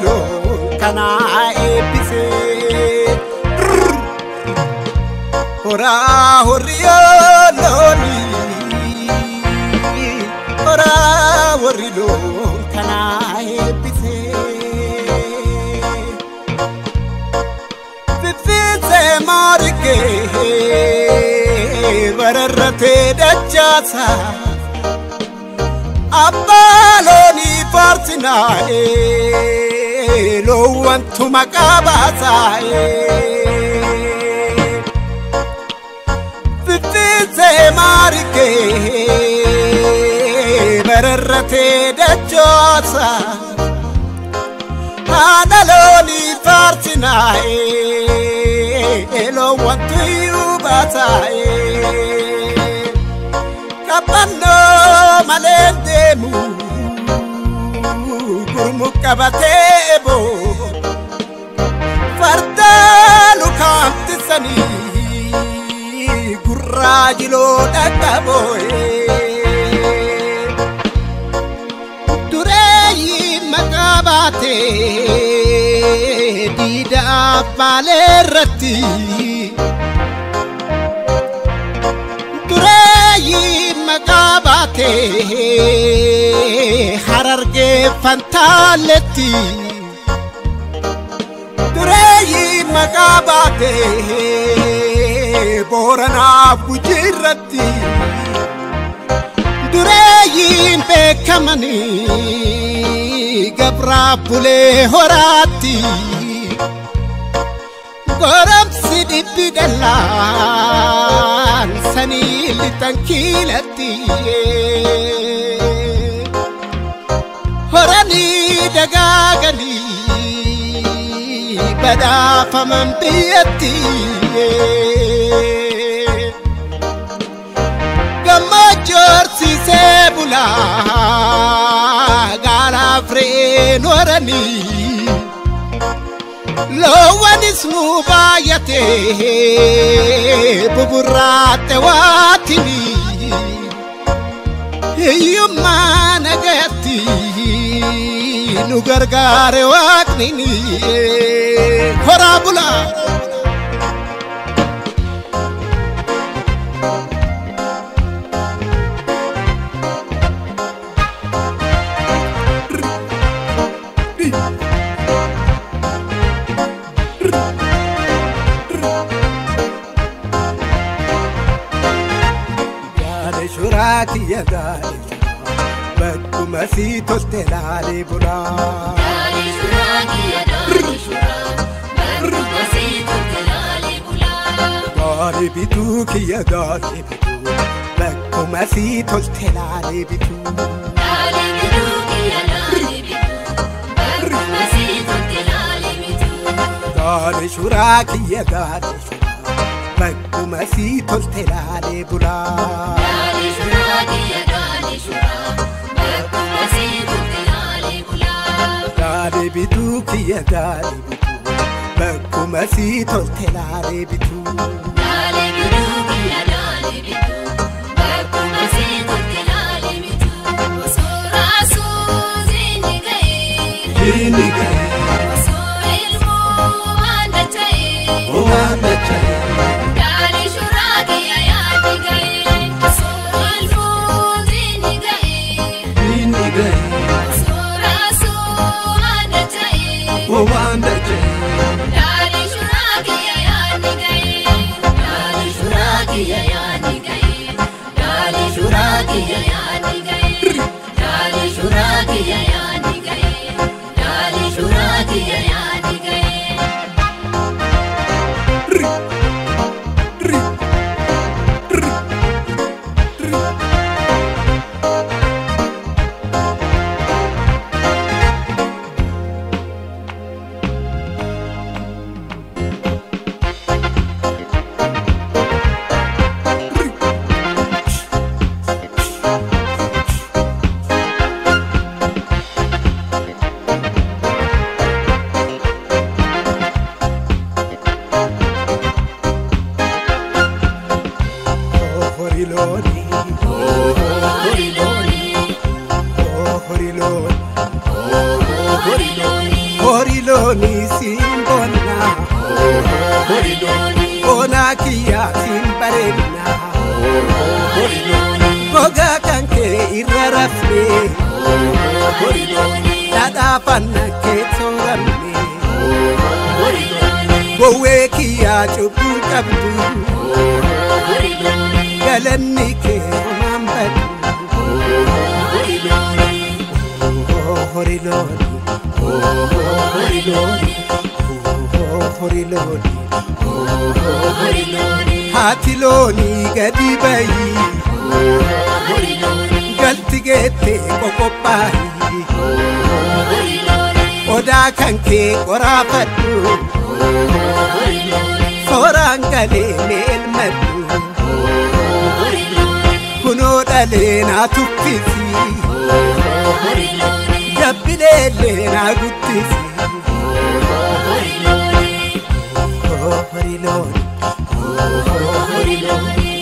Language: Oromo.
lo kana ebise ora horiyo loni ora horilo kana ebise vivite marke vararate dachasa Abbaloni partinae lo wantu makabasae Vivite marike merrate dachasa Adaloni partinae lo wantu yubasae Kapano malendemu gurmu kabatebo farda lukamtisani gurrajilo dakaboe dureyi makabate dida balerati Makabate hararge fantaleti Dureyi makabate borana bujirati Dureyi bekamani gabra bule horati Goram sidi bidalan sanil tankilati Horani dagagani bada faman biyati Gamma jorsi sebula gara fre norani Lowan ismu bayate buburate watini Yuma nagati nugargare waknini Horabula Shuraki yadali bakku masito stelali bula Dali shuraki yadali bakku masito stelali bula Dali bitu ki yadali bitu bakku masito stelali bitu Dali bitu ki yadali bitu bakku masito stelali bitu Dali shuraki yadali bakku masito stelali bula Dali bitu kiya dali bitu bakku masito telale bitu Dali bitu kiya dali bitu bakku masito telale bitu Sura suzini gaye Sura ilmu anda chaye Dali shuraki ayati gaye Sura ilmu zini gaye Wanda jai Dali shuraki ayani gaye Dali shuraki ayani gaye rafne Dada panna keto ramne Gowe kiya chubu kabdu Galanni ke mambadu Horiloni Horiloni Hatiloni gadi bayi Galti gete kokopai Oda kanke korafatu Sorangale melmatu Kuno dale na tukkisi Jabbile na guttisi Horiloni Horiloni